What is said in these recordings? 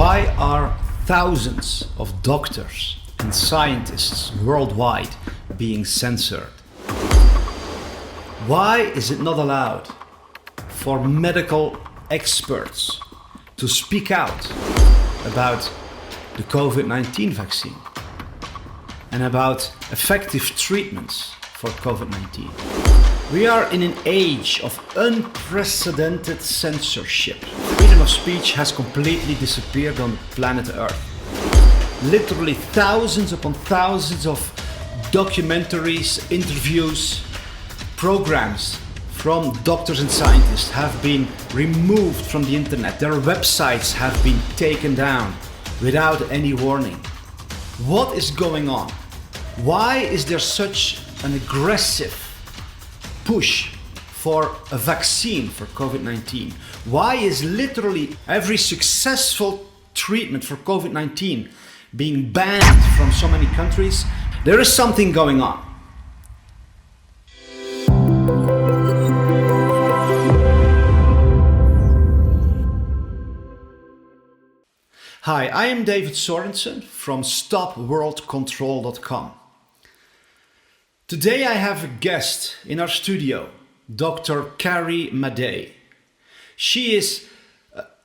Why are thousands of doctors and scientists worldwide being censored? Why is it not allowed for medical experts to speak out about the COVID-19 vaccine and about effective treatments for COVID-19? We are in an age of unprecedented censorship. Freedom of speech has completely disappeared on planet Earth. Literally thousands upon thousands of documentaries, interviews, programs from doctors and scientists have been removed from the internet. Their websites have been taken down without any warning. What is going on? Why is there such an aggressive push for a vaccine for COVID-19? Why is literally every successful treatment for COVID-19 being banned from so many countries? There is something going on. Hi, I am David Sorensen from StopWorldControl.com. Today I have a guest in our studio, Dr. Carrie Madej. She is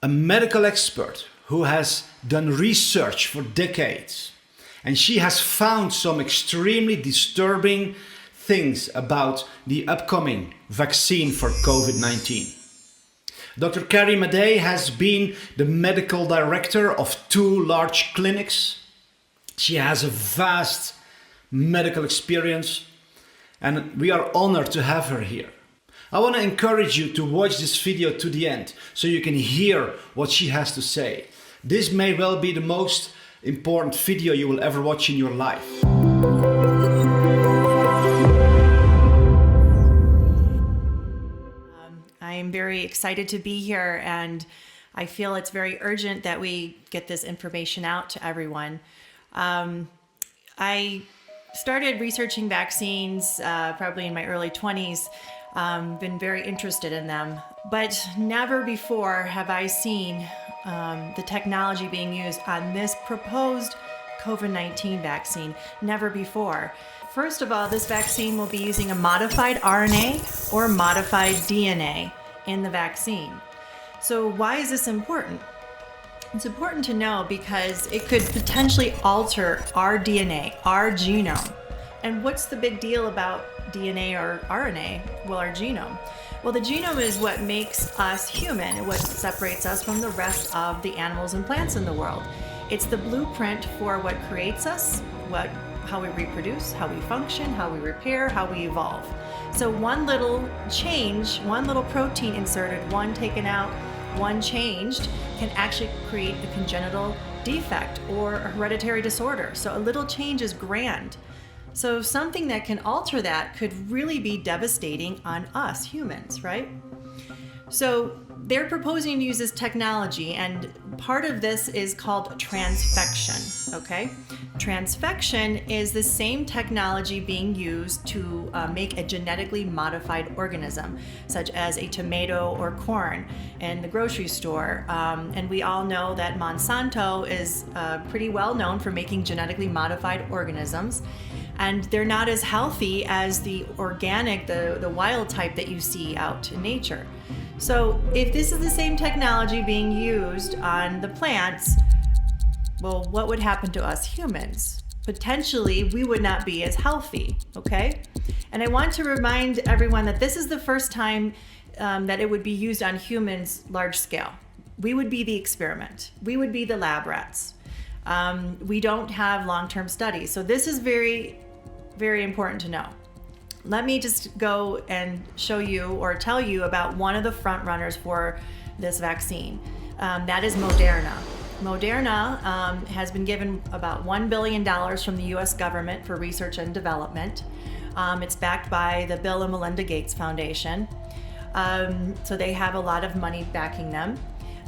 a medical expert who has done research for decades, and she has found some extremely disturbing things about the upcoming vaccine for COVID-19. Dr. Carrie Madej has been the medical director of 2 large clinics. She has a vast medical experience, and we are honored to have her here. I want to encourage you to watch this video to the end so you can hear what she has to say. This may well be the most important video you will ever watch in your life. I'm very excited to be here, and I feel it's very urgent that we get this information out to everyone. I started researching vaccines probably in my early 20s, been very interested in them, but never before have I seen the technology being used on this proposed COVID-19 vaccine. Never before. First of all, this vaccine will be using a modified RNA or modified DNA in the vaccine. So why is this important? It's important to know because it could potentially alter our DNA, our genome. And what's the big deal about DNA or RNA? Well, our genome. Well, the genome is what makes us human and what separates us from the rest of the animals and plants in the world. It's the blueprint for what creates us, how we reproduce, how we function, how we repair, how we evolve. So one little change, one little protein inserted, one taken out, one changed, can actually create a congenital defect or a hereditary disorder. So a little change is grand. So something that can alter that could really be devastating on us humans, right? So they're proposing to use this technology, and part of this is called transfection, okay? Transfection is the same technology being used to make a genetically modified organism, such as a tomato or corn in the grocery store. And we all know that Monsanto is pretty well known for making genetically modified organisms, and they're not as healthy as the organic, the wild type that you see out in nature. So if this is the same technology being used on the plants, well, what would happen to us humans? Potentially, we would not be as healthy, okay? And I want to remind everyone that this is the first time that it would be used on humans large scale. We would be the experiment. We would be the lab rats. We don't have long-term studies. So this is very, very important to know. Let me just go and show you or tell you about one of the front runners for this vaccine. That is Moderna. Moderna has been given about $1 billion from the US government for research and development. It's backed by the Bill and Melinda Gates Foundation. So they have a lot of money backing them.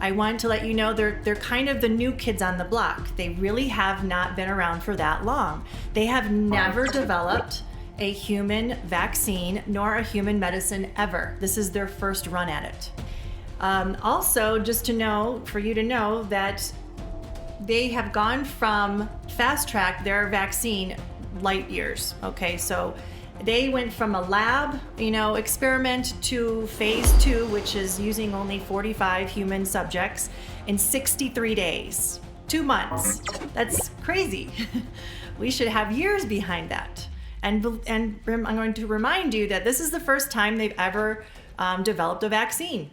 I want to let you know they're kind of the new kids on the block. They really have not been around for that long. They have never developed a human vaccine nor a human medicine ever. This is their first run at it. Also, just to know, for you to know that they have gone from fast track their vaccine light years. Okay, so they went from a lab, experiment to phase 2, which is using only 45 human subjects in 63 days, 2 months. That's crazy. We should have years behind that. And I'm going to remind you that this is the first time they've ever developed a vaccine.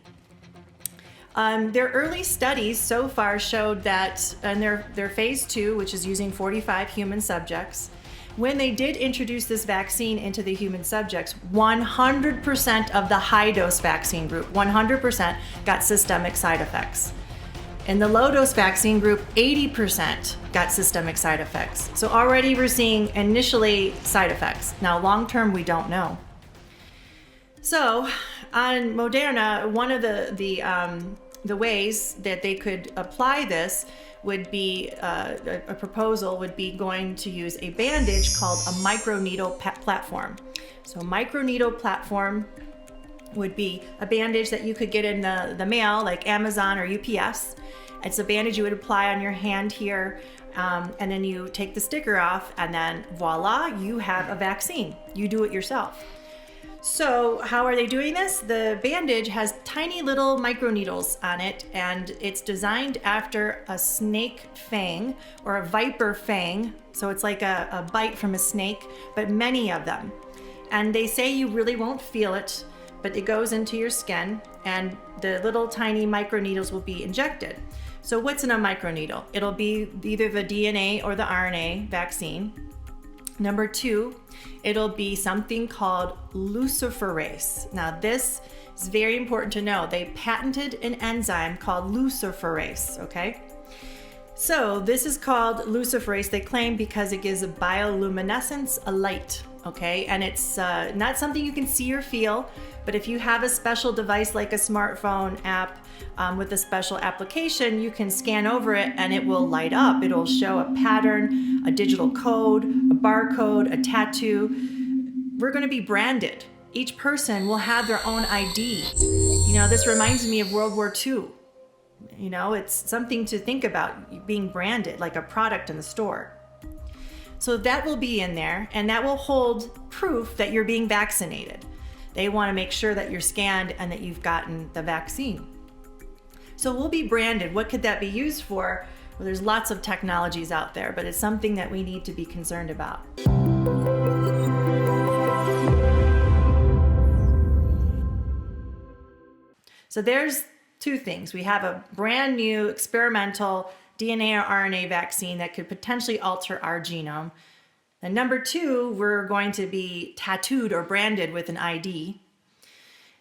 Their early studies so far showed that in their phase 2, which is using 45 human subjects, when they did introduce this vaccine into the human subjects, 100% of the high-dose vaccine group, 100% got systemic side effects. In the low-dose vaccine group, 80% got systemic side effects. So already we're seeing initially side effects. Now, long-term, we don't know. So on Moderna, one of the ways that they could apply this would be a proposal would be going to use a bandage called a microneedle platform. So microneedle platform would be a bandage that you could get in the mail, like Amazon or UPS. It's a bandage you would apply on your hand here, and then you take the sticker off, and then voila, you have a vaccine. You do it yourself. So how are they doing this? The bandage has tiny little microneedles on it, and it's designed after a snake fang or a viper fang. So it's like a bite from a snake, but many of them. And they say you really won't feel it, but it goes into your skin, and the little tiny microneedles will be injected. So what's in a microneedle? It'll be either the DNA or the RNA vaccine. Number 2, it'll be something called luciferase. Now this is very important to know. They patented an enzyme called luciferase, okay? So this is called luciferase, they claim, because it gives a bioluminescence, a light, okay? And it's not something you can see or feel, but if you have a special device like a smartphone app with a special application, you can scan over it and it will light up. It'll show a pattern, a digital code, a barcode, a tattoo. We're going to be branded. Each person will have their own ID. This reminds me of World War II. It's something to think about, being branded like a product in the store. So that will be in there, and that will hold proof that you're being vaccinated. They want to make sure that you're scanned and that you've gotten the vaccine. So we'll be branded. What could that be used for? Well, there's lots of technologies out there, but it's something that we need to be concerned about. So there's 2 things. We have a brand new experimental DNA or RNA vaccine that could potentially alter our genome. And number 2, we're going to be tattooed or branded with an ID.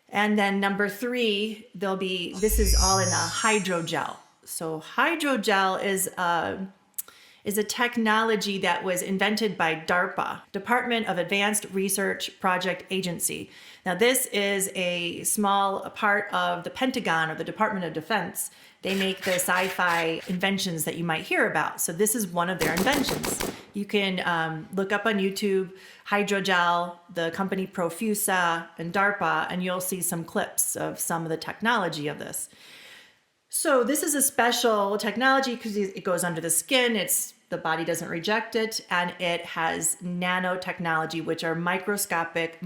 And then number 3, this is all in a hydrogel. So hydrogel is a technology that was invented by DARPA, Department of Advanced Research Project Agency. Now this is a small part of the Pentagon or the Department of Defense. They make the sci-fi inventions that you might hear about. So this is one of their inventions. You can look up on YouTube, hydrogel, the company Profusa, and DARPA, and you'll see some clips of some of the technology of this. So this is a special technology because it goes under the skin. The body doesn't reject it, and it has nanotechnology, which are microscopic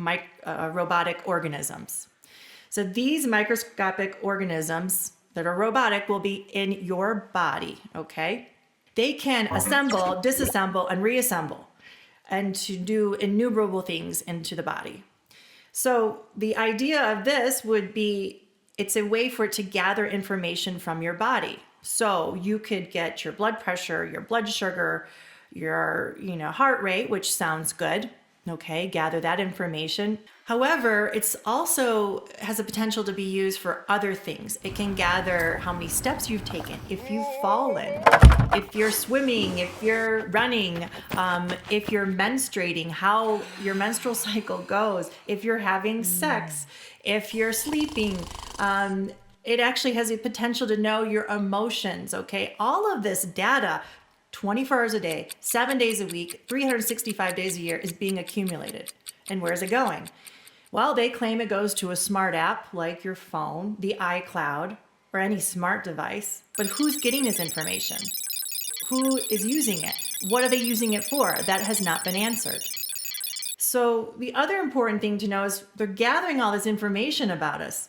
robotic organisms. So these microscopic organisms that are robotic will be in your body, okay? They can assemble, disassemble, and reassemble, and to do innumerable things into the body. So the idea of this would be, it's a way for it to gather information from your body. So you could get your blood pressure, your blood sugar, your heart rate, which sounds good. Okay, gather that information. However, it's also has a potential to be used for other things. It can gather how many steps you've taken, if you've fallen, if you're swimming, if you're running, if you're menstruating, how your menstrual cycle goes, if you're having sex, if you're sleeping. It actually has the potential to know your emotions, okay? All of this data, 24 hours a day, 7 days a week, 365 days a year is being accumulated. And where's it going? Well, they claim it goes to a smart app like your phone, the iCloud, or any smart device. But who's getting this information? Who is using it? What are they using it for? That has not been answered. So the other important thing to know is they're gathering all this information about us.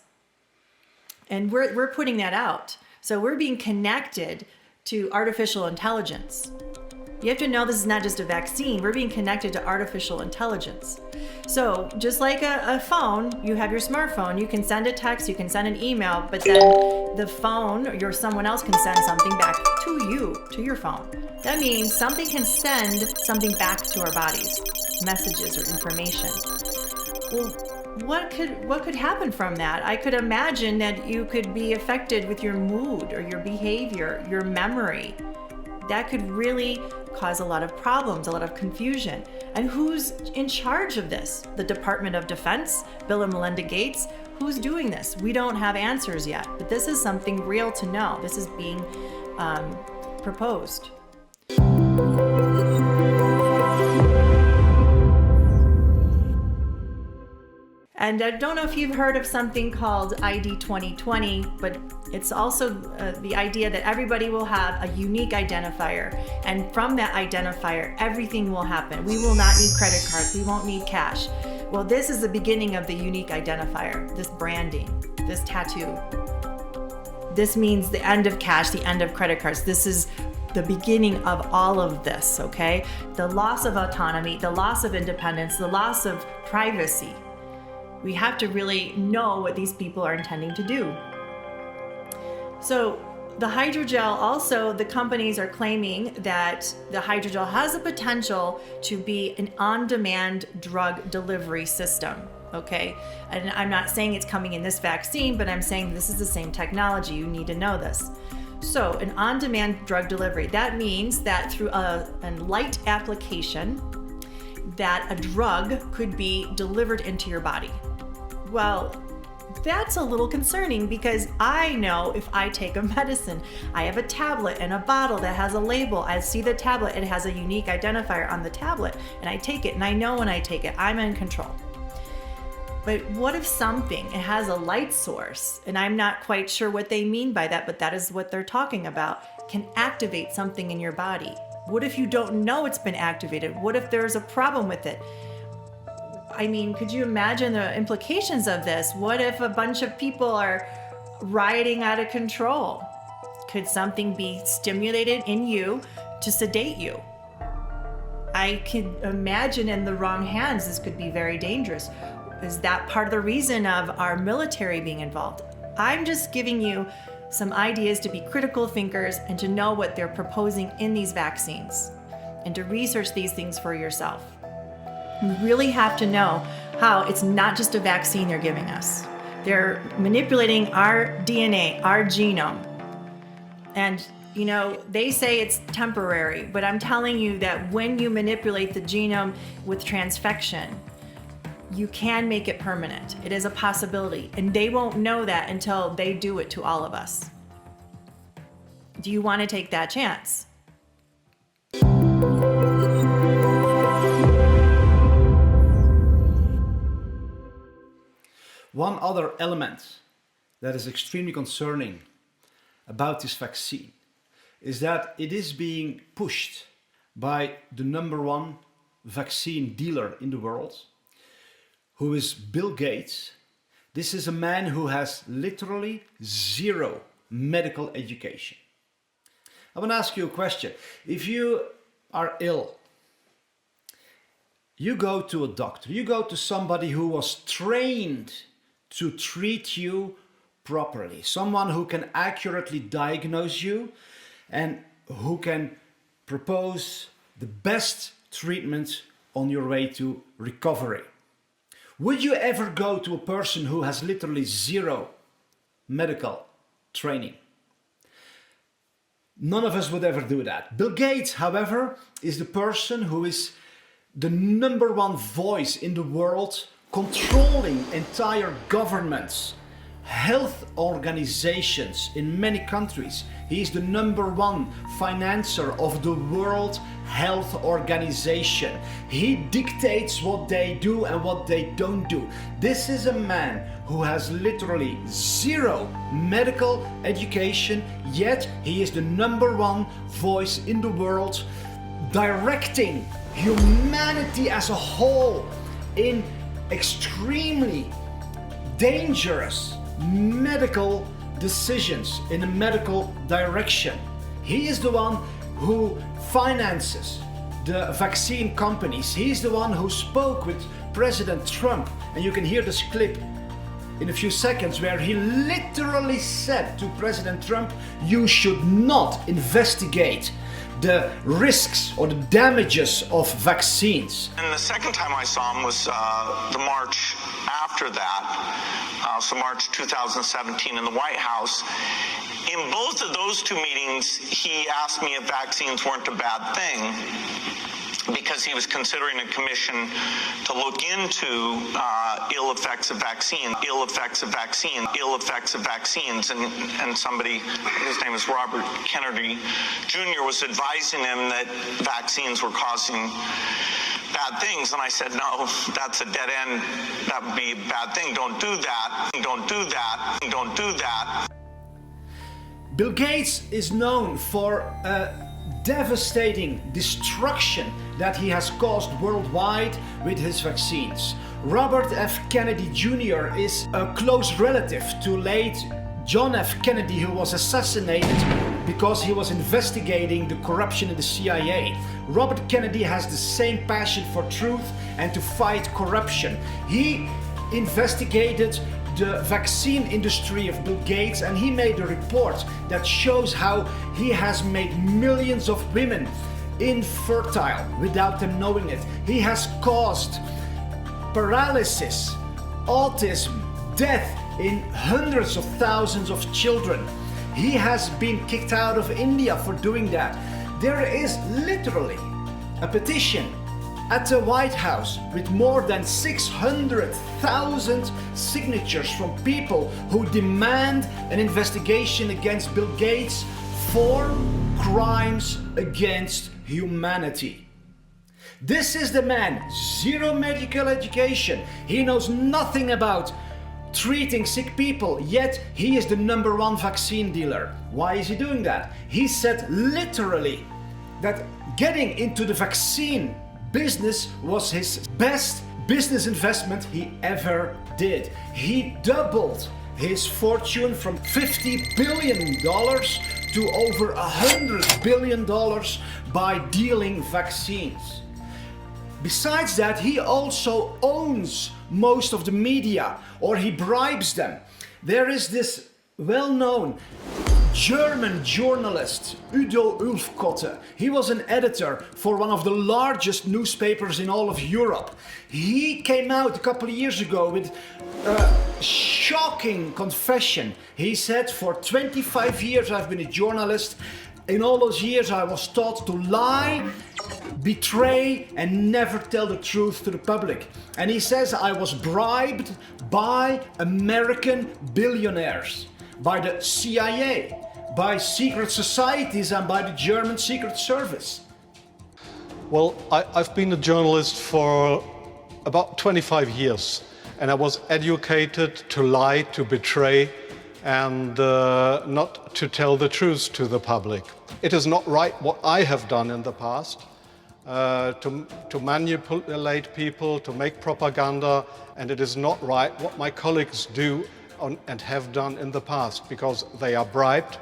And we're putting that out. So we're being connected to artificial intelligence. You have to know this is not just a vaccine. We're being connected to artificial intelligence. So just like a phone, you have your smartphone, you can send a text, you can send an email, but then the phone or someone else can send something back to you, to your phone. That means something can send something back to our bodies, messages or information. Well, what could happen from that? I could imagine that you could be affected with your mood or your behavior, your memory. That could really cause a lot of problems, a lot of confusion. And who's in charge of this? The Department of Defense, Bill and Melinda Gates? Who's doing this? We don't have answers yet, but this is something real to know. This is being proposed. And I don't know if you've heard of something called ID 2020, but it's also the idea that everybody will have a unique identifier. And from that identifier, everything will happen. We will not need credit cards. We won't need cash. Well, this is the beginning of the unique identifier, this branding, this tattoo. This means the end of cash, the end of credit cards. This is the beginning of all of this, okay? The loss of autonomy, the loss of independence, the loss of privacy. We have to really know what these people are intending to do. So the hydrogel also, the companies are claiming that the hydrogel has the potential to be an on-demand drug delivery system, okay? And I'm not saying it's coming in this vaccine, but I'm saying this is the same technology. You need to know this. So an on-demand drug delivery, that means that through a light application, that a drug could be delivered into your body. Well, that's a little concerning because I know if I take a medicine, I have a tablet and a bottle that has a label. I see the tablet, it has a unique identifier on the tablet, and I take it, and I know when I take it, I'm in control. But what if something, it has a light source, and I'm not quite sure what they mean by that, but that is what they're talking about, can activate something in your body? What if you don't know it's been activated? What if there's a problem with it? I mean, could you imagine the implications of this? What if a bunch of people are rioting out of control? Could something be stimulated in you to sedate you? I could imagine in the wrong hands, this could be very dangerous. Is that part of the reason of our military being involved? I'm just giving you some ideas to be critical thinkers and to know what they're proposing in these vaccines and to research these things for yourself. We really have to know how it's not just a vaccine they're giving us. They're manipulating our DNA, our genome. And, you know, they say it's temporary, but I'm telling you that when you manipulate the genome with transfection, you can make it permanent. It is a possibility. And they won't know that until they do it to all of us. Do you want to take that chance? One other element that is extremely concerning about this vaccine is that it is being pushed by the #1 vaccine dealer in the world, who is Bill Gates. This is a man who has literally zero medical education. I want to ask you a question. If you are ill, you go to a doctor, you go to somebody who was trained to treat you properly, someone who can accurately diagnose you and who can propose the best treatment on your way to recovery. Would you ever go to a person who has literally zero medical training? None of us would ever do that. Bill Gates, however, is the person who is the #1 voice in the world, controlling entire governments health organizations in many countries. He is the #1 financer of the World Health Organization. He dictates what they do and what they don't do. This is a man who has literally zero medical education, yet he is the #1 voice in the world, directing humanity as a whole in extremely dangerous medical decisions in a medical direction. He is the one who finances the vaccine companies. He is the one who spoke with President Trump, and you can hear this clip in a few seconds where he literally said to President Trump, you should not investigate the risks or the damages of vaccines. And the second time I saw him was the March after that, so March 2017 in the White House. In both of those two meetings, he asked me if vaccines weren't a bad thing, because he was considering a commission to look into ill effects of vaccines, and somebody, his name is Robert Kennedy Jr., was advising him that vaccines were causing bad things, and I said, no, that's a dead end. That would be a bad thing. Don't do that. Don't do that. Don't do that. Bill Gates is known for devastating destruction that he has caused worldwide with his vaccines. Robert F. Kennedy Jr. is a close relative to late John F. Kennedy, who was assassinated because he was investigating the corruption in the CIA. Robert Kennedy has the same passion for truth and to fight corruption. He investigated the vaccine industry of Bill Gates, and he made a report that shows how he has made millions of women infertile without them knowing it. He has caused paralysis, autism, death in hundreds of thousands of children. He has been kicked out of India for doing that. There is literally a petition at the White House with more than 600,000 signatures from people who demand an investigation against Bill Gates for crimes against humanity. This is the man, zero medical education. He knows nothing about treating sick people, yet he is the #1 vaccine dealer. Why is he doing that? He said literally that getting into the vaccine business was his best business investment he ever did. He doubled his fortune from $50 billion to over $100 billion by dealing vaccines. Besides that, he also owns most of the media, or he bribes them. There is this well-known German journalist, Udo Ulfkotte. He was an editor for one of the largest newspapers in all of Europe. He came out a couple of years ago with a shocking confession. He said, for 25 years I've been a journalist. In all those years I was taught to lie, betray, and never tell the truth to the public. And he says, I was bribed by American billionaires, by the CIA, by secret societies, and by the German Secret Service. Well, I've been a journalist for about 25 years, and I was educated to lie, to betray, and not to tell the truth to the public. It is not right what I have done in the past, to manipulate people, to make propaganda, and it is not right what my colleagues do and have done in the past, because they are bribed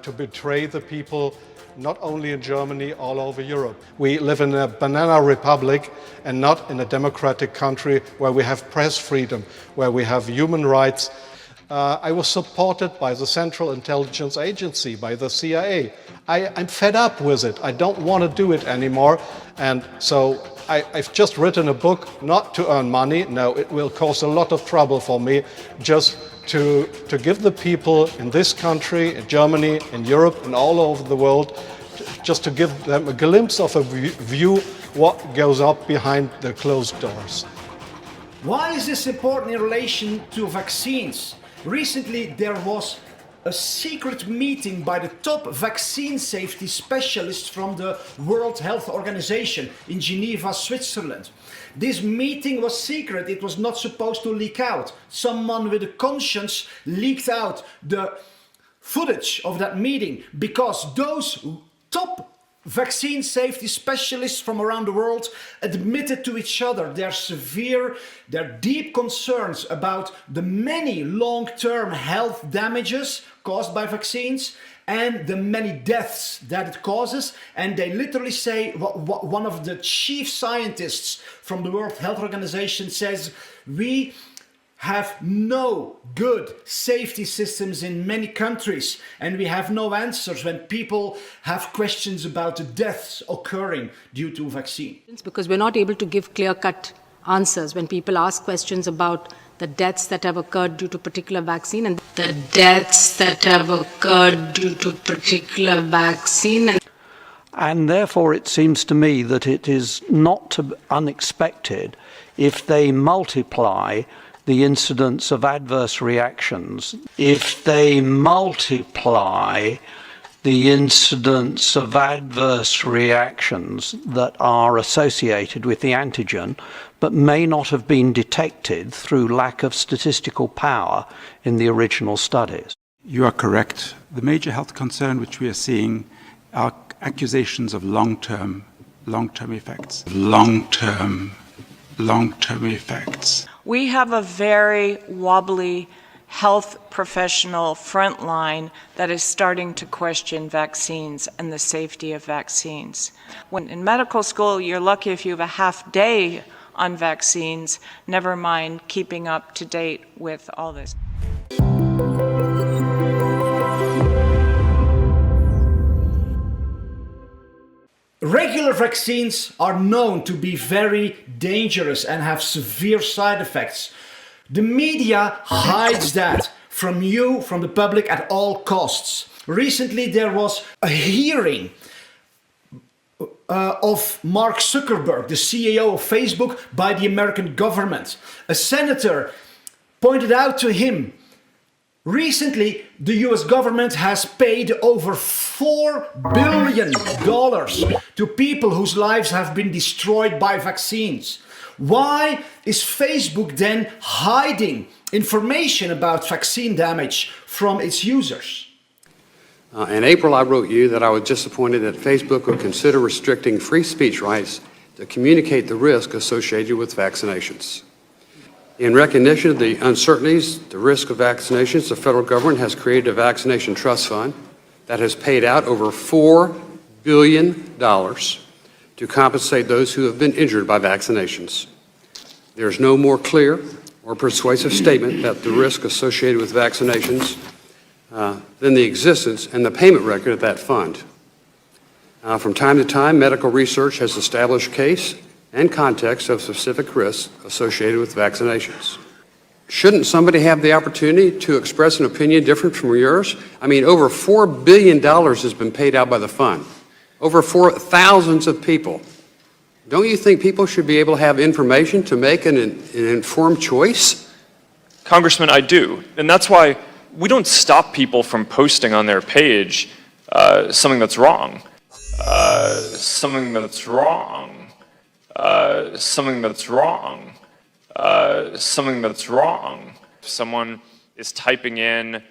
to betray the people, not only in Germany, all over Europe. We live in a banana republic and not in a democratic country where we have press freedom, where we have human rights. I was supported by the Central Intelligence Agency, by the CIA. I'm fed up with it. I don't want to do it anymore. And so I've just written a book, not to earn money. No, it will cause a lot of trouble for me, just to give the people in this country, in Germany, in Europe, and all over the world, just to give them a glimpse of a view what goes up behind the closed doors. Why is this important in relation to vaccines? Recently, there was a secret meeting by the top vaccine safety specialists from the World Health Organization in Geneva, Switzerland. This meeting was secret. It was not supposed to leak out. Someone with a conscience leaked out the footage of that meeting because those top vaccine safety specialists from around the world admitted to each other their deep concerns about the many long-term health damages caused by vaccines and the many deaths that it causes. And they literally say, one of the chief scientists from the World Health Organization says, we have no good safety systems in many countries, and we have no answers when people have questions about the deaths occurring due to vaccine. Because we're not able to give clear-cut answers when people ask questions about the deaths that have occurred due to particular vaccine and the deaths that have occurred due to particular vaccine. And therefore it seems to me that it is not unexpected if they multiply the incidence of adverse reactions, if they multiply the incidence of adverse reactions that are associated with the antigen, but may not have been detected through lack of statistical power in the original studies. You are correct. The major health concern which we are seeing are accusations of long-term effects. Long-term effects. We have a very wobbly health professional frontline that is starting to question vaccines and the safety of vaccines. When in medical school, you're lucky if you have a half day on vaccines, never mind keeping up to date with all this. Regular vaccines are known to be very dangerous and have severe side effects. The media hides that from you, from the public, at all costs. Recently there was a hearing of Mark Zuckerberg, the CEO of Facebook, by the American government. A senator pointed out to him, recently the US government has paid over $4 billion to people whose lives have been destroyed by vaccines. Why is Facebook then hiding information about vaccine damage from its users? In April, I wrote you that I was disappointed that Facebook would consider restricting free speech rights to communicate the risk associated with vaccinations. In recognition of the uncertainties, the risk of vaccinations, the federal government has created a vaccination trust fund that has paid out over $4 billion to compensate those who have been injured by vaccinations. There is no more clear or persuasive statement that the risk associated with vaccinations than the existence and the payment record of that fund. From time to time, medical research has established case and context of specific risks associated with vaccinations. Shouldn't somebody have the opportunity to express an opinion different from yours? I mean, over $4 billion has been paid out by the fund. Over thousands of people. Don't you think people should be able to have information to make an informed choice? Congressman, I do. And that's why we don't stop people from posting on their page something that's wrong. Something that's wrong. Something that's wrong. Something that's wrong. If someone is typing in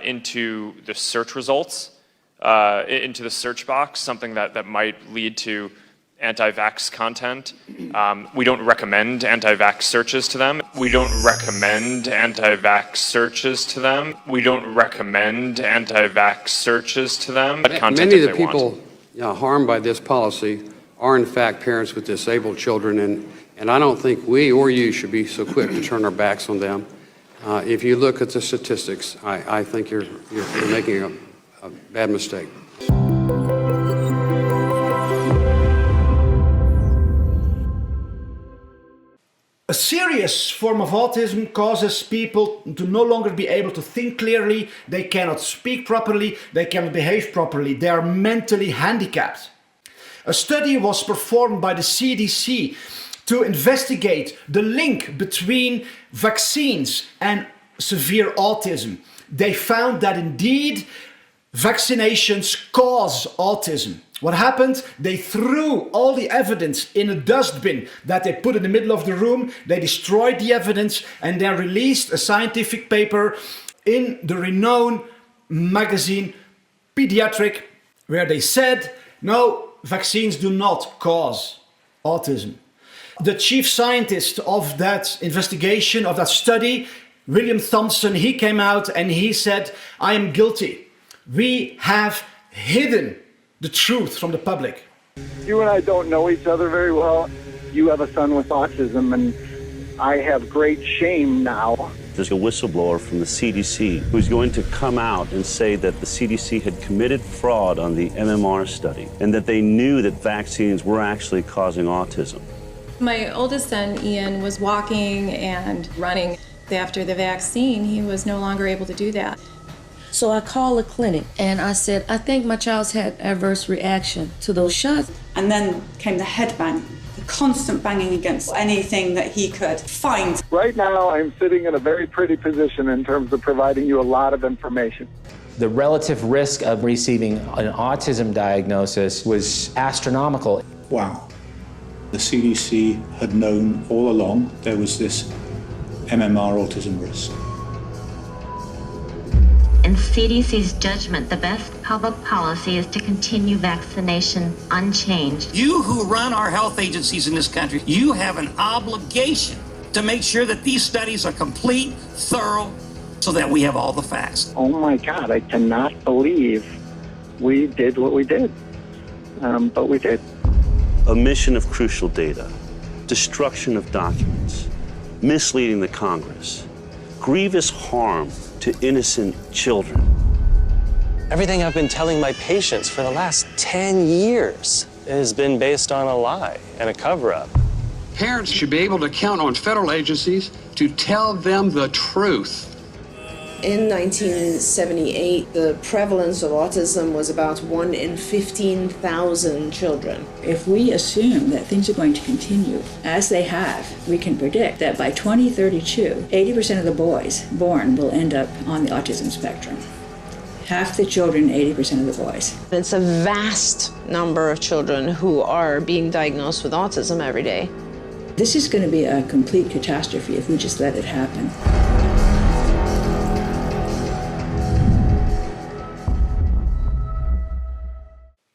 into the search results, into the search box, something that might lead to anti-vax content. We don't recommend anti-vax searches to them. We don't recommend anti-vax searches to them. We don't recommend anti-vax searches to them. Many of the people harmed by this policy are in fact parents with disabled children, and I don't think we or you should be so quick to turn our backs on them. If you look at the statistics, I think you're making a bad mistake. A serious form of autism causes people to no longer be able to think clearly, they cannot speak properly, they cannot behave properly, they are mentally handicapped. A study was performed by the CDC to investigate the link between vaccines and severe autism. They found that indeed vaccinations cause autism. What happened? They threw all the evidence in a dustbin that they put in the middle of the room. They destroyed the evidence and then released a scientific paper in the renowned magazine Pediatric, where they said, no, vaccines do not cause autism. The chief scientist of that investigation, of that study, William Thompson, he came out and he said, I am guilty. We have hidden the truth from the public. You and I don't know each other very well. You have a son with autism, and I have great shame now. There's a whistleblower from the CDC who's going to come out and say that the CDC had committed fraud on the MMR study and that they knew that vaccines were actually causing autism. My oldest son, Ian, was walking and running. After the vaccine, he was no longer able to do that. So I called the clinic and I said, I think my child's had adverse reaction to those shots. And then came the head bang, the constant banging against anything that he could find. Right now, I'm sitting in a very pretty position in terms of providing you a lot of information. The relative risk of receiving an autism diagnosis was astronomical. Wow. The CDC had known all along there was this MMR autism risk. In CDC's judgment, the best public policy is to continue vaccination unchanged. You who run our health agencies in this country, you have an obligation to make sure that these studies are complete, thorough, so that we have all the facts. Oh my God, I cannot believe we did what we did, but we did. Omission of crucial data, destruction of documents, misleading the Congress, grievous harm to innocent children. Everything I've been telling my patients for the last 10 years has been based on a lie and a cover-up. Parents should be able to count on federal agencies to tell them the truth. In 1978, the prevalence of autism was about 1 in 15,000 children. If we assume that things are going to continue as they have, we can predict that by 2032, 80% of the boys born will end up on the autism spectrum. Half the children, 80% of the boys. It's a vast number of children who are being diagnosed with autism every day. This is going to be a complete catastrophe if we just let it happen.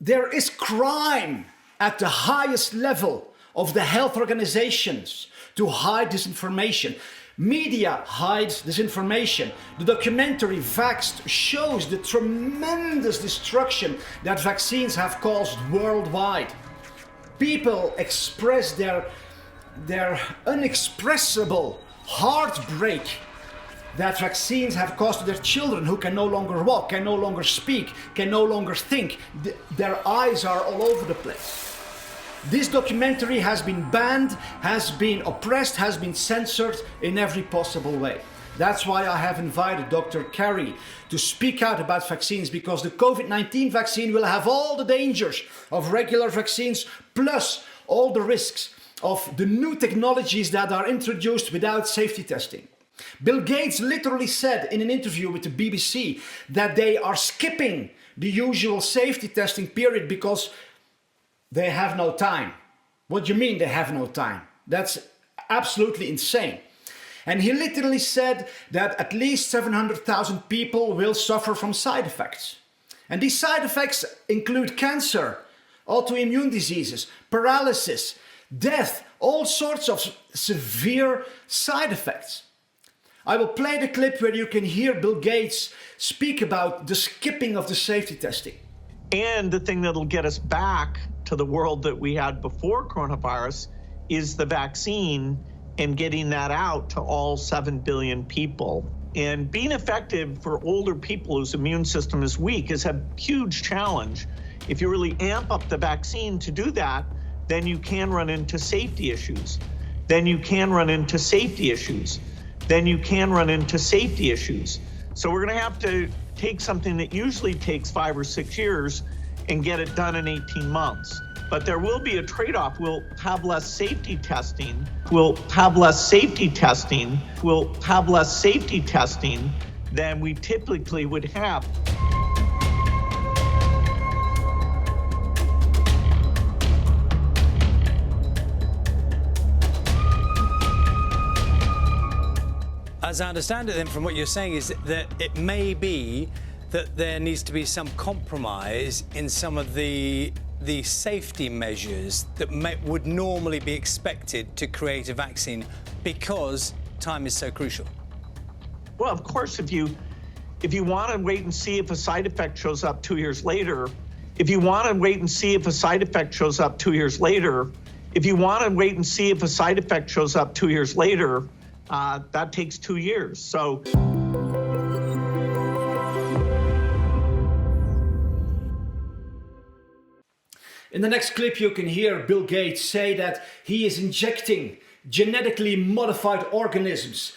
There is crime at the highest level of the health organizations to hide this information. Media hides this information. The documentary Vaxxed shows the tremendous destruction that vaccines have caused worldwide. People express their unexpressible heartbreak that vaccines have caused to their children who can no longer walk, can no longer speak, can no longer think. Their eyes are all over the place. This documentary has been banned, has been oppressed, has been censored in every possible way. That's why I have invited Dr. Carrie to speak out about vaccines, because the COVID-19 vaccine will have all the dangers of regular vaccines, plus all the risks of the new technologies that are introduced without safety testing. Bill Gates literally said in an interview with the BBC that they are skipping the usual safety testing period because they have no time. What do you mean they have no time? That's absolutely insane. And he literally said that at least 700,000 people will suffer from side effects. And these side effects include cancer, autoimmune diseases, paralysis, death, all sorts of severe side effects. I will play the clip where you can hear Bill Gates speak about the skipping of the safety testing. And the thing that'll get us back to the world that we had before coronavirus is the vaccine and getting that out to all 7 billion people. And being effective for older people whose immune system is weak is a huge challenge. If you really amp up the vaccine to do that, then you can run into safety issues. Then you can run into safety issues. Then you can run into safety issues. So we're going to have to take something that usually takes 5 or 6 years and get it done in 18 months. But there will be a trade-off. We'll have less safety testing. We'll have less safety testing. We'll have less safety testing than we typically would have. As I understand it then from what you're saying is that it may be that there needs to be some compromise in some of the safety measures that would normally be expected to create a vaccine because time is so crucial. Well, of course, if you want to wait and see if a side effect shows up 2 years later, if you want to wait and see if a side effect shows up 2 years later, if you want to wait and see if a side effect shows up 2 years later, that takes 2 years. So. In the next clip, you can hear Bill Gates say that he is injecting genetically modified organisms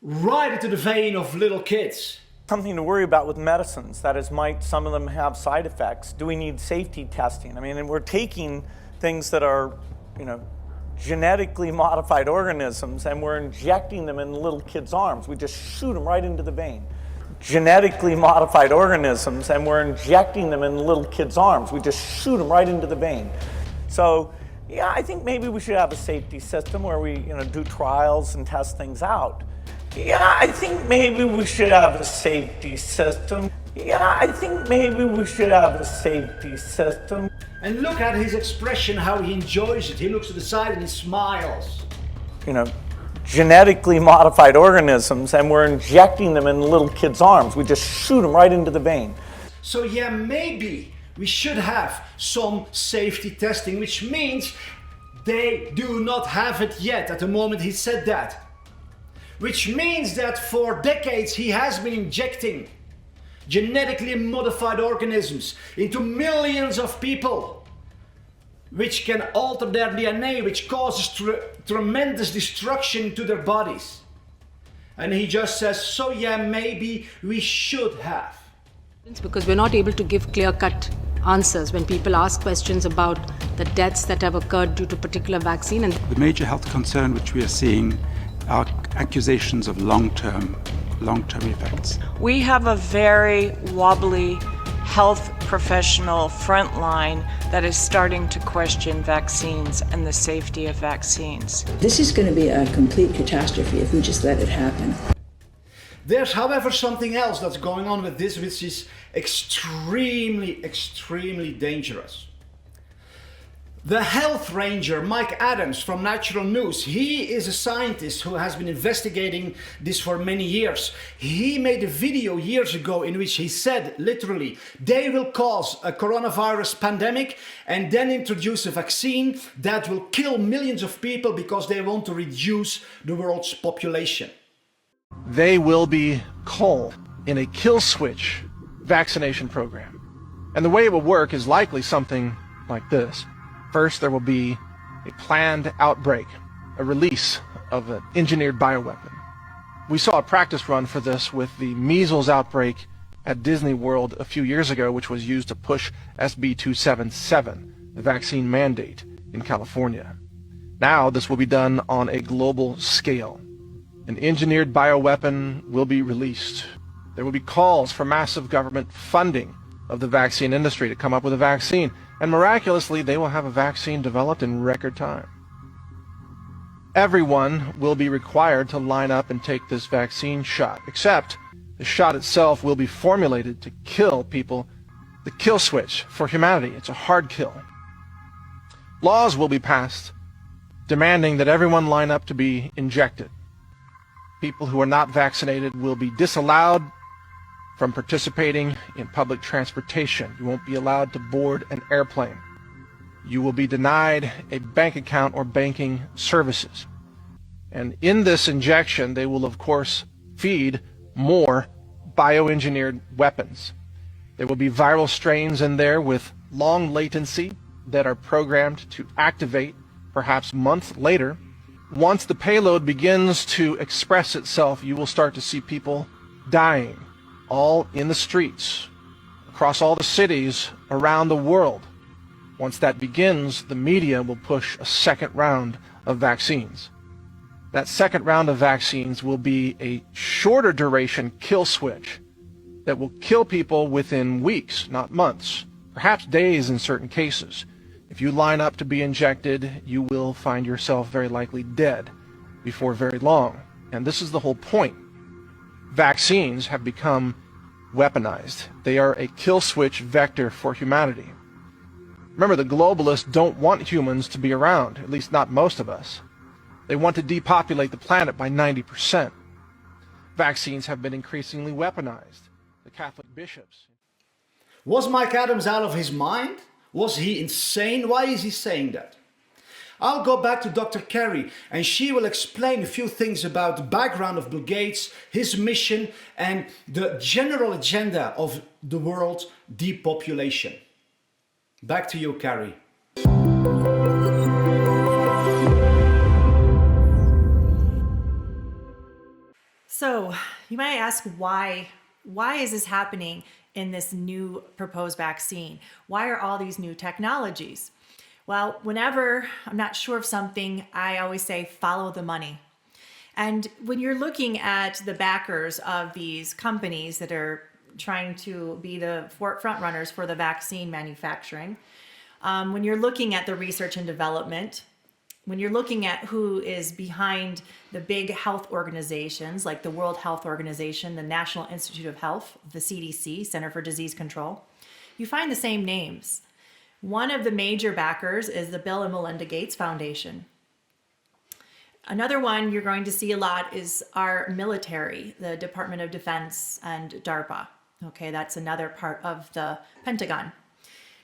right into the vein of little kids. Something to worry about with medicines. That is, might some of them have side effects? Do we need safety testing? I mean, and we're taking things that are, genetically modified organisms and we're injecting them in little kids' arms. We just shoot them right into the vein. Genetically modified organisms and we're injecting them in little kids' arms. We just shoot them right into the vein. So, yeah, I think maybe we should have a safety system where we, do trials and test things out. Yeah, I think maybe we should have a safety system. Yeah, I think maybe we should have a safety system. And look at his expression, how he enjoys it. He looks to the side and he smiles. Genetically modified organisms and we're injecting them in little kids' arms. We just shoot them right into the vein. So yeah, maybe we should have some safety testing, which means they do not have it yet at the moment he said that. Which means that for decades he has been injecting genetically modified organisms into millions of people, which can alter their DNA, which causes tremendous destruction to their bodies. And he just says, so yeah, maybe we should have. Because we're not able to give clear-cut answers when people ask questions about the deaths that have occurred due to particular vaccine. And the major health concern which we are seeing are accusations of long-term effects. We have a very wobbly health professional front line that is starting to question vaccines and the safety of vaccines. This is going to be a complete catastrophe if we just let it happen. There's, however, something else that's going on with this, which is extremely dangerous. The health ranger, Mike Adams from Natural News, he is a scientist who has been investigating this for many years. He made a video years ago in which he said, literally, they will cause a coronavirus pandemic and then introduce a vaccine that will kill millions of people because they want to reduce the world's population. They will be called in a kill switch vaccination program. And the way it will work is likely something like this. First, there will be a planned outbreak, a release of an engineered bioweapon. We saw a practice run for this with the measles outbreak at Disney World a few years ago, which was used to push SB 277, the vaccine mandate in California. Now this will be done on a global scale. An engineered bioweapon will be released. There will be calls for massive government funding of the vaccine industry to come up with a vaccine, and miraculously they will have a vaccine developed in record time. Everyone will be required to line up and take this vaccine shot, except the shot itself will be formulated to kill people, the kill switch for humanity. It's a hard kill. Laws will be passed demanding that everyone line up to be injected. People who are not vaccinated will be disallowed from participating in public transportation. You won't be allowed to board an airplane. You will be denied a bank account or banking services. And in this injection, they will, of course, feed more bioengineered weapons. There will be viral strains in there with long latency that are programmed to activate perhaps months later. Once the payload begins to express itself, you will start to see people dying all in the streets, across all the cities around the world. Once that begins, the media will push a second round of vaccines. That second round of vaccines will be a shorter duration kill switch that will kill people within weeks, not months, perhaps days in certain cases. If you line up to be injected, you will find yourself very likely dead before very long. And this is the whole point. Vaccines have become weaponized. They are a kill switch vector for humanity. Remember, the globalists don't want humans to be around, at least not most of us. They want to depopulate the planet by 90%. Vaccines have been increasingly weaponized. The Catholic bishops. Was Mike Adams out of his mind? Was he insane? Why is he saying that? I'll go back to Dr. Carrie, and she will explain a few things about the background of Bill Gates, his mission, and the general agenda of the world depopulation. Back to you, Carrie. So you might ask why is this happening in this new proposed vaccine? Why are all these new technologies? Well, whenever I'm not sure of something, I always say follow the money. And when you're looking at the backers of these companies that are trying to be the front runners for the vaccine manufacturing, when you're looking at the research and development, when you're looking at who is behind the big health organizations like the World Health Organization, the National Institute of Health, the CDC, Center for Disease Control, you find the same names. One of the major backers is the Bill and Melinda Gates Foundation. Another one you're going to see a lot is our military, the Department of Defense and DARPA. Okay, that's another part of the Pentagon.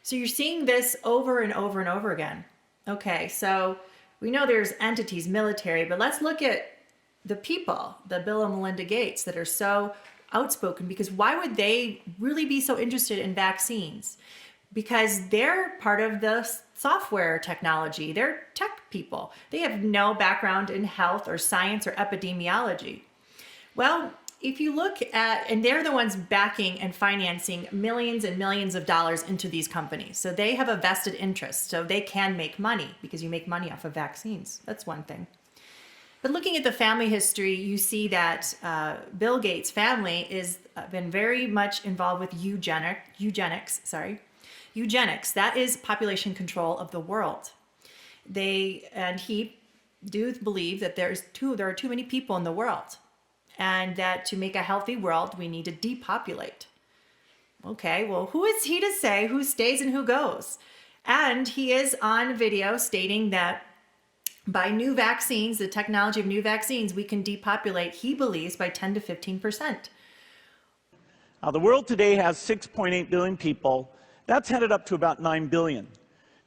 So you're seeing this over and over and over again. Okay, so we know there's entities, military, but let's look at the people, the Bill and Melinda Gates, that are so outspoken, because why would they really be so interested in vaccines? Because they're part of the software technology. They're tech people. They have no background in health or science or epidemiology. Well, if you look at, and they're the ones backing and financing millions and millions of dollars into these companies. So they have a vested interest. So they can make money because you make money off of vaccines. That's one thing. But looking at the family history, you see that Bill Gates' family has been very much involved with eugenics. Eugenics, that is population control of the world. He do believe that there are too many people in the world, and that to make a healthy world, we need to depopulate. Okay, well, who is he to say who stays and who goes? And he is on video stating that by new vaccines, the technology of new vaccines, we can depopulate, he believes, by 10 to 15%. Now, the world today has 6.8 billion people. That's headed up to about 9 billion.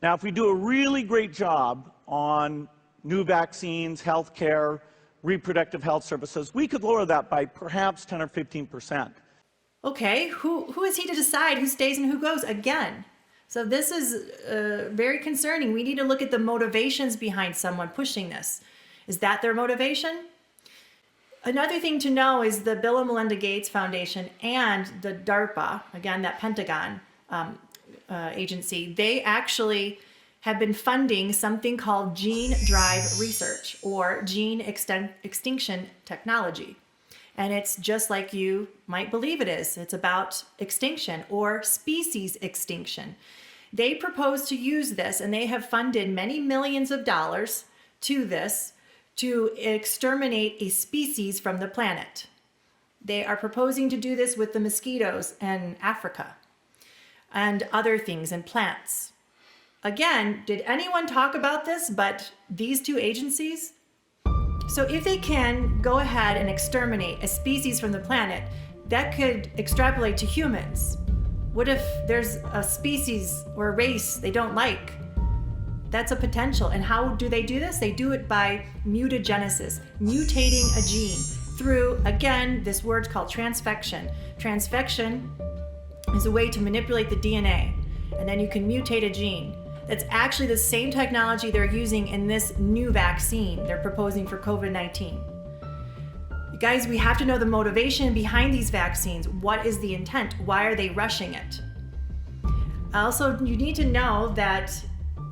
Now, if we do a really great job on new vaccines, healthcare, reproductive health services, we could lower that by perhaps 10 or 15%. Okay, who is he to decide who stays and who goes again? So this is very concerning. We need to look at the motivations behind someone pushing this. Is that their motivation? Another thing to know is the Bill and Melinda Gates Foundation and the DARPA, again, that Pentagon agency, they actually have been funding something called gene drive research or gene extinction technology. And it's just like you might believe it is. It's about extinction or species extinction. They propose to use this, and they have funded many millions of dollars to this to exterminate a species from the planet. They are proposing to do this with the mosquitoes in Africa and other things and plants. Again, did anyone talk about this but these two agencies? So if they can go ahead and exterminate a species from the planet, that could extrapolate to humans. What if there's a species or a race they don't like? That's a potential. And how do they do this? They do it by mutagenesis, mutating a gene through, again, this word called transfection. Transfection is a way to manipulate the DNA, and then you can mutate a gene. That's actually the same technology they're using in this new vaccine they're proposing for COVID-19. Guys, we have to know the motivation behind these vaccines. What is the intent? Why are they rushing it? Also, you need to know that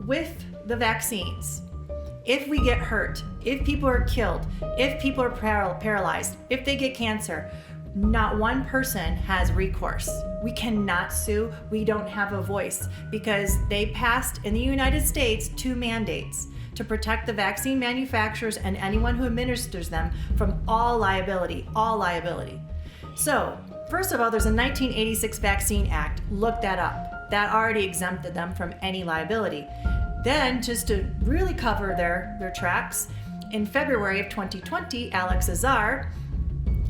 with the vaccines, if we get hurt, if people are killed, if people are paralyzed, if they get cancer, not one person has recourse. We cannot sue. We don't have a voice because they passed in the United States 2 mandates to protect the vaccine manufacturers and anyone who administers them from all liability, So, first of all, there's a 1986 Vaccine Act. Look that up. That already exempted them from any liability. Then, just to really cover their tracks, in February of 2020, Alex Azar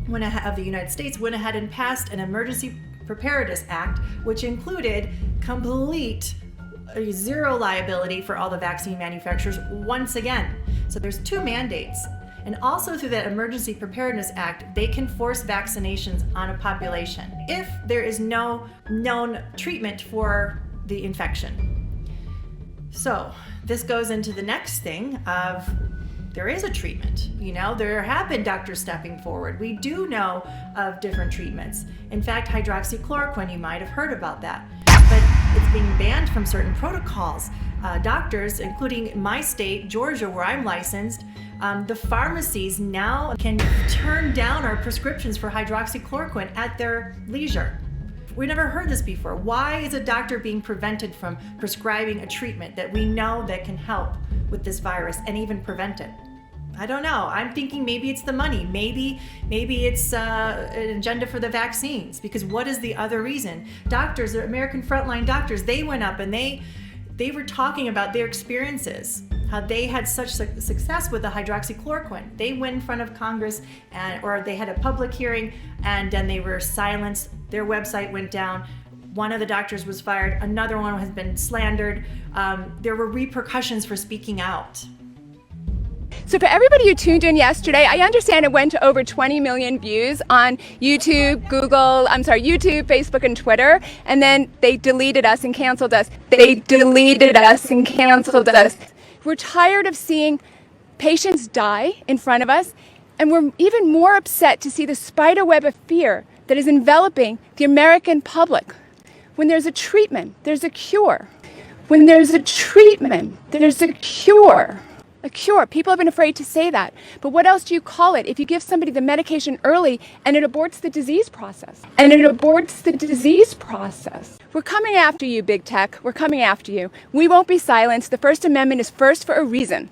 of the United States went ahead and passed an Emergency Preparedness Act, which included complete zero liability for all the vaccine manufacturers once again. So there's 2 mandates. And also through that Emergency Preparedness Act, they can force vaccinations on a population if there is no known treatment for the infection. So this goes into the next thing of there is a treatment. There have been doctors stepping forward. We do know of different treatments. In fact, hydroxychloroquine, you might have heard about that. But it's being banned from certain protocols. Doctors, including in my state, Georgia, where I'm licensed, the pharmacies now can turn down our prescriptions for hydroxychloroquine at their leisure. We never heard this before. Why is a doctor being prevented from prescribing a treatment that we know that can help with this virus and even prevent it? I don't know. I'm thinking maybe it's the money. Maybe it's an agenda for the vaccines. Because what is the other reason? Doctors, the American frontline doctors, they went up and they were talking about their experiences, how they had such success with the hydroxychloroquine. They went in front of Congress or they had a public hearing and then they were silenced. Their website went down. One of the doctors was fired. Another one has been slandered. There were repercussions for speaking out. So for everybody who tuned in yesterday, I understand it went to over 20 million views on YouTube, YouTube, Facebook, and Twitter, and then they deleted us and canceled us. We're tired of seeing patients die in front of us, and we're even more upset to see the spider web of fear that is enveloping the American public. When there's a treatment, there's a cure. When there's a treatment, there's a cure. A cure. People have been afraid to say that. But what else do you call it if you give somebody the medication early and it aborts the disease process? We're coming after you, big tech. We're coming after you. We won't be silenced. The First Amendment is first for a reason.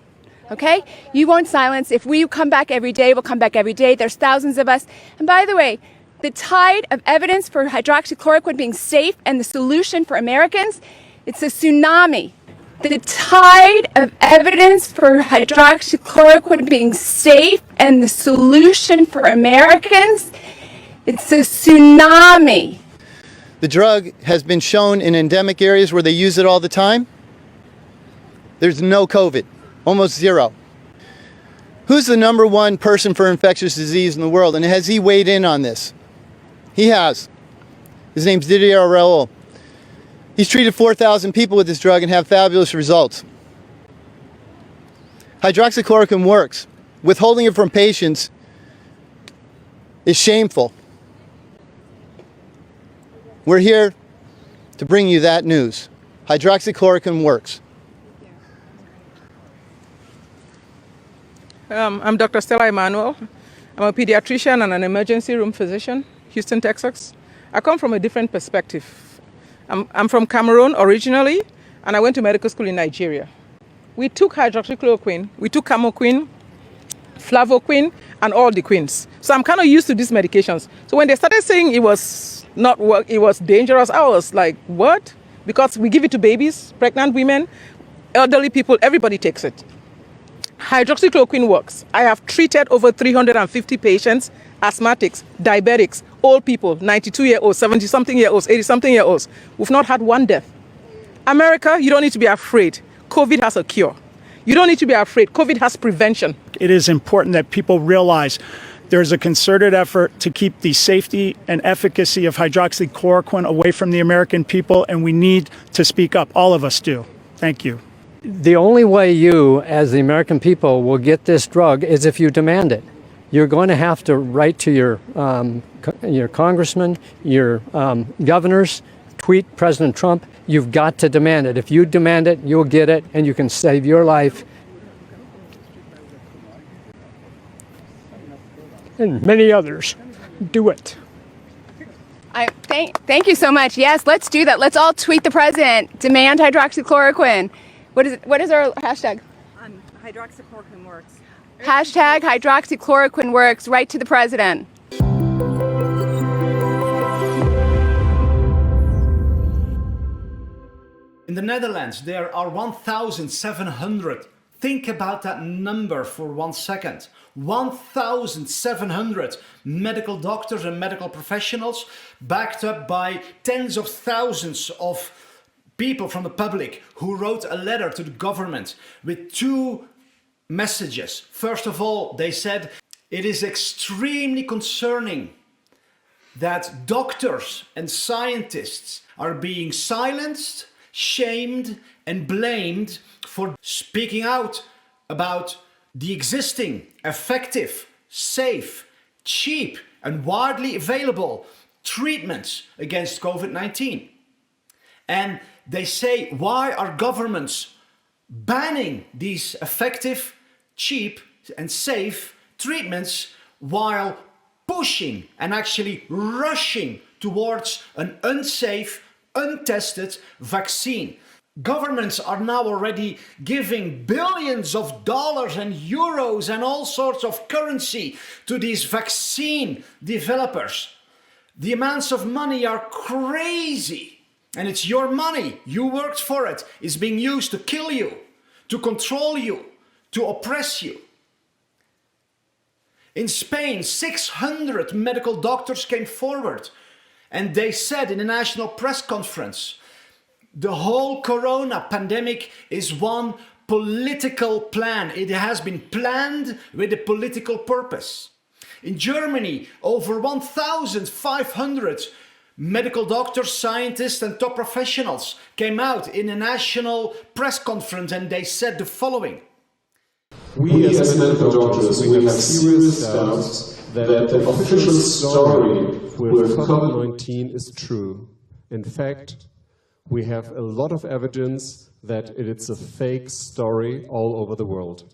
Okay? You won't silence. If we come back every day, we'll come back every day. There's thousands of us. And by the way, the tide of evidence for hydroxychloroquine being safe and the solution for Americans, it's a tsunami. The tide of evidence for hydroxychloroquine being safe and the solution for Americans, it's a tsunami. The drug has been shown in endemic areas where they use it all the time. There's no COVID, almost zero. Who's the #1 person for infectious disease in the world? And has he weighed in on this? He has. His name's Didier Raoult. He's treated 4,000 people with this drug and have fabulous results. Hydroxychloroquine works. Withholding it from patients is shameful. We're here to bring you that news. Hydroxychloroquine works. I'm Dr. Stella Emanuel. I'm a pediatrician and an emergency room physician, Houston, Texas. I come from a different perspective. I'm from Cameroon originally, and I went to medical school in Nigeria. We took hydroxychloroquine, we took camoquine, flavoquine, and all the quins. So I'm kind of used to these medications. So when they started saying it was not work, it was dangerous, I was like, what? Because we give it to babies, pregnant women, elderly people, everybody takes it. Hydroxychloroquine works. I have treated over 350 patients, asthmatics, diabetics, old people, 92-year-olds, 70-something-year-olds, 80-something-year-olds. We've not had one death. America, you don't need to be afraid. COVID has a cure. You don't need to be afraid. COVID has prevention. It is important that people realize there's a concerted effort to keep the safety and efficacy of hydroxychloroquine away from the American people, and we need to speak up. All of us do. Thank you. The only way you, as the American people, will get this drug is if you demand it. You're going to have to write to your congressmen, your governors, tweet President Trump, you've got to demand it. If you demand it, you'll get it, and you can save your life and many others. Do it. Thank you so much. Yes, let's do that. Let's all tweet the president. Demand hydroxychloroquine. What is our hashtag? Hydroxychloroquine works. Hashtag hydroxychloroquine works. Right to the president. In the Netherlands, there are 1,700. Think about that number for 1 second. 1,700 medical doctors and medical professionals, backed up by tens of thousands of people from the public who wrote a letter to the government with 2 messages. First of all, they said, it is extremely concerning that doctors and scientists are being silenced, shamed and blamed for speaking out about the existing, effective, safe, cheap and widely available treatments against COVID-19. And they say, why are governments banning these effective, cheap and safe treatments while pushing and actually rushing towards an unsafe, untested vaccine? Governments are now already giving billions of dollars and euros and all sorts of currency to these vaccine developers. The amounts of money are crazy, and it's your money. You worked for it. It's being used to kill you, to control you, to oppress you. In Spain, 600 medical doctors came forward, and they said in a national press conference, the whole corona pandemic is one political plan. It has been planned with a political purpose. In Germany, over 1,500 medical doctors, scientists and top professionals came out in a national press conference, and they said the following. We as medical doctors, we have serious doubts that the official story with COVID-19 is true. In fact, we have a lot of evidence that it's a fake story all over the world.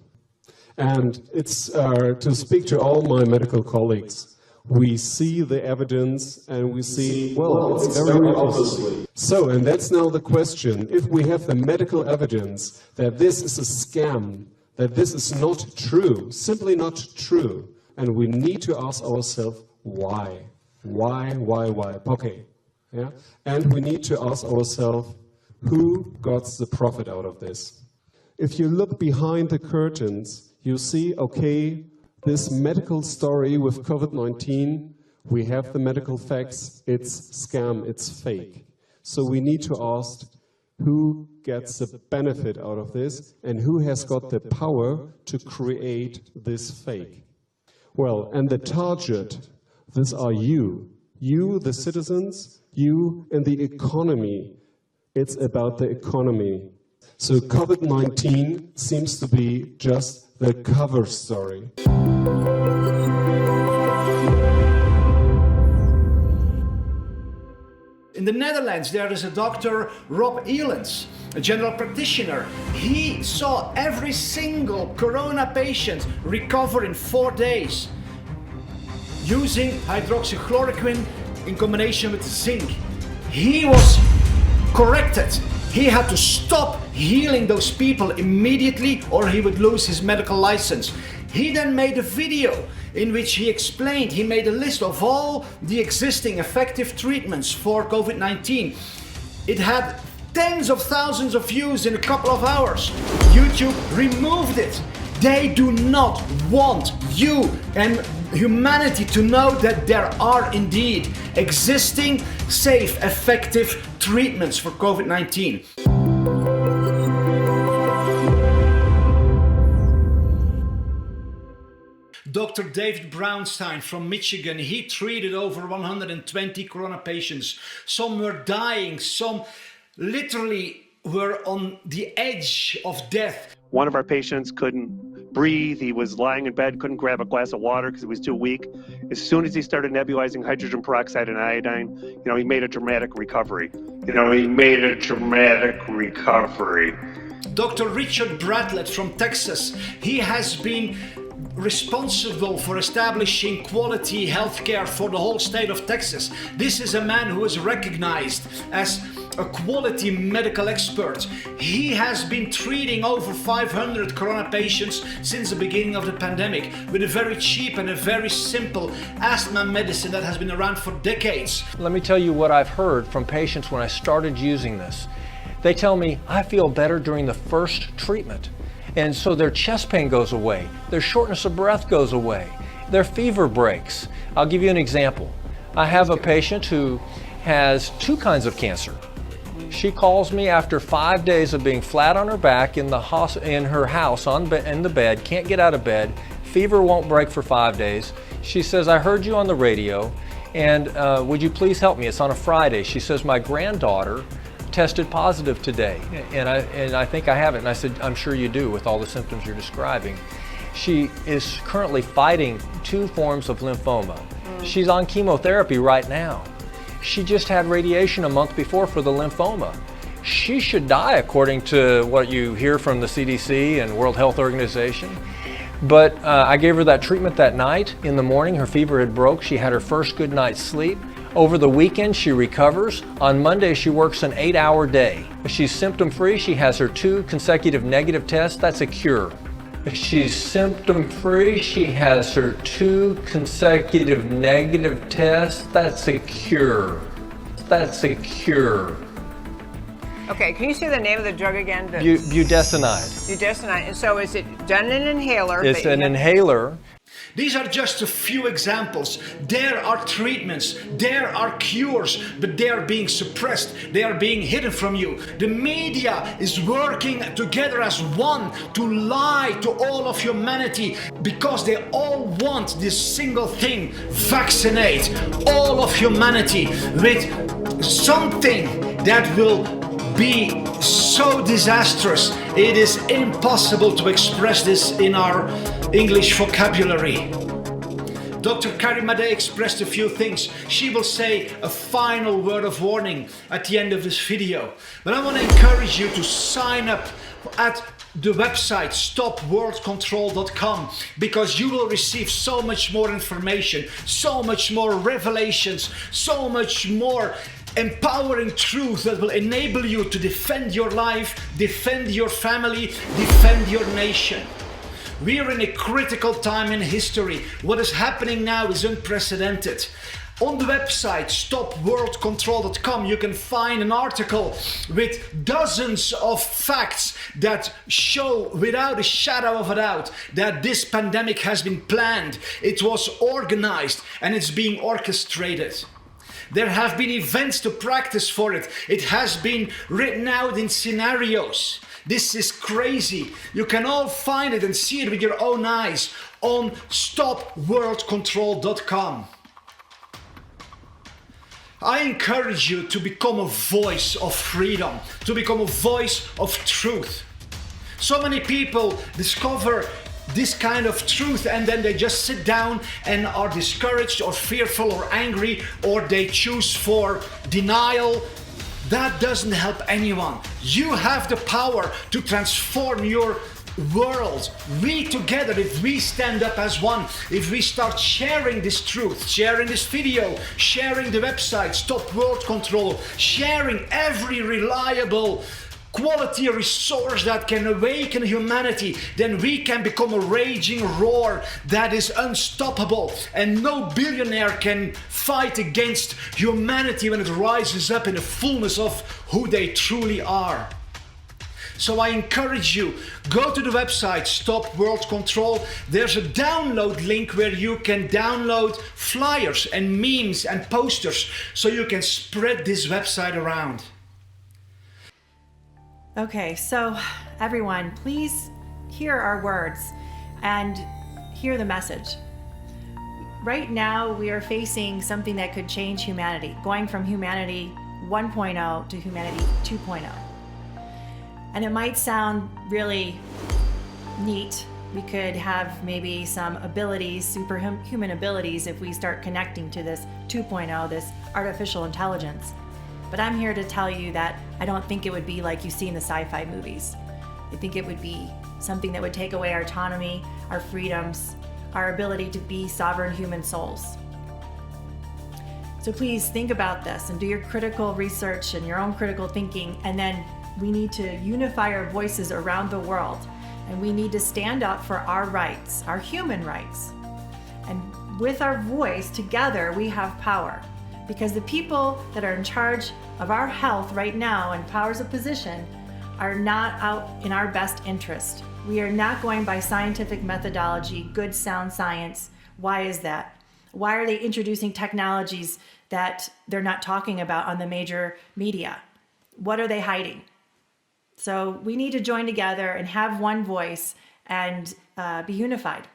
And it's to speak to all my medical colleagues, we see the evidence and we see, well, it's very obviously. So, and that's now the question, if we have the medical evidence that this is a scam, that this is not true, simply not true, and we need to ask ourselves, why? Why? Okay. Yeah? And we need to ask ourselves, who got the profit out of this? If you look behind the curtains, you see, okay, this medical story with COVID-19, we have the medical facts, it's scam, it's fake. So we need to ask, who gets the benefit out of this and who has got the power to create this fake? Well, and the target, these are you, the citizens, you and the economy. It's about the economy. So COVID-19 seems to be just the cover story. In the Netherlands, there is a Dr. Rob Elens, a general practitioner. He saw every single corona patient recover in 4 days using hydroxychloroquine in combination with zinc. He was corrected. He had to stop healing those people immediately or he would lose his medical license. He then made a video in which he explained, he made a list of all the existing effective treatments for COVID-19. It had tens of thousands of views in a couple of hours. YouTube removed it. They do not want you and humanity to know that there are indeed existing, safe, effective treatments for COVID-19. Dr. David Brownstein from Michigan, he treated over 120 corona patients. Some were dying, some literally were on the edge of death. One of our patients couldn't breathe. He was lying in bed, couldn't grab a glass of water because he was too weak. As soon as he started nebulizing hydrogen peroxide and iodine, he made a dramatic recovery. You know, he made a dramatic recovery. Dr. Richard Bratlett from Texas, he has been responsible for establishing quality healthcare for the whole state of Texas. This is a man who is recognized as a quality medical expert. He has been treating over 500 corona patients since the beginning of the pandemic with a very cheap and a very simple asthma medicine that has been around for decades. Let me tell you what I've heard from patients when I started using this. They tell me, I feel better during the first treatment. And so their chest pain goes away, their shortness of breath goes away, their fever breaks. I'll give you an example. I have a patient who has 2 kinds of cancer. She calls me after 5 days of being flat on her back in her house in the bed, can't get out of bed, fever won't break for 5 days. She says, I heard you on the radio, and would you please help me? It's on a Friday. She says, my granddaughter tested positive today, and I think I have it. And I said, I'm sure you do with all the symptoms you're describing. She is currently fighting 2 forms of lymphoma. She's on chemotherapy right now. She just had radiation a month before for the lymphoma. She should die according to what you hear from the CDC and World Health Organization. But I gave her that treatment that night. In the morning, her fever had broke. She had her first good night's sleep. Over the weekend, she recovers. On Monday, she works an 8-hour day. She's symptom-free. She has her 2 consecutive negative tests. That's a cure. She's symptom-free. She has her 2 consecutive negative tests. That's a cure. That's a cure. Okay, can you say the name of the drug again? Budesonide. Budesonide. And so is it done in an inhaler? It's an inhaler. These are just a few examples. There are treatments, there are cures, but they are being suppressed, they are being hidden from you. The media is working together as one to lie to all of humanity because they all want this single thing: vaccinate all of humanity with something that will be so disastrous. It is impossible to express this in our English vocabulary. Dr. Carrie Madej expressed a few things. She will say a final word of warning at the end of this video. But I want to encourage you to sign up at the website stopworldcontrol.com, because you will receive so much more information, so much more revelations, so much more empowering truth that will enable you to defend your life, defend your family, defend your nation. We are in a critical time in history. What is happening now is unprecedented. On the website stopworldcontrol.com you can find an article with dozens of facts that show without a shadow of a doubt that this pandemic has been planned, it was organized, and it's being orchestrated. There have been events to practice for it. It has been written out in scenarios. This is crazy. You can all find it and see it with your own eyes on stopworldcontrol.com. I encourage you to become a voice of freedom, to become a voice of truth. So many people discover this kind of truth and then they just sit down and are discouraged or fearful or angry, or they choose for denial. That doesn't help anyone. You have the power to transform your world. We together, if we stand up as one, if we start sharing this truth, sharing this video, sharing the website Stop World Control, sharing every reliable quality resource that can awaken humanity, then we can become a raging roar that is unstoppable, and no billionaire can fight against humanity when it rises up in the fullness of who they truly are. So I encourage you, go to the website Stop World Control. There's a download link where you can download flyers and memes and posters so you can spread this website around. Okay, so everyone, please hear our words and hear the message. Right now, we are facing something that could change humanity, going from humanity 1.0 to humanity 2.0. And it might sound really neat. We could have maybe some abilities, superhuman abilities, if we start connecting to this 2.0, this artificial intelligence. But I'm here to tell you that I don't think it would be like you see in the sci-fi movies. I think it would be something that would take away our autonomy, our freedoms, our ability to be sovereign human souls. So please think about this and do your critical research and your own critical thinking, and then we need to unify our voices around the world, and we need to stand up for our rights, our human rights. And with our voice together, we have power, because the people that are in charge of our health right now and powers of position are not out in our best interest. We are not going by scientific methodology, good sound science. Why is that? Why are they introducing technologies that they're not talking about on the major media? What are they hiding? So we need to join together and have one voice and be unified.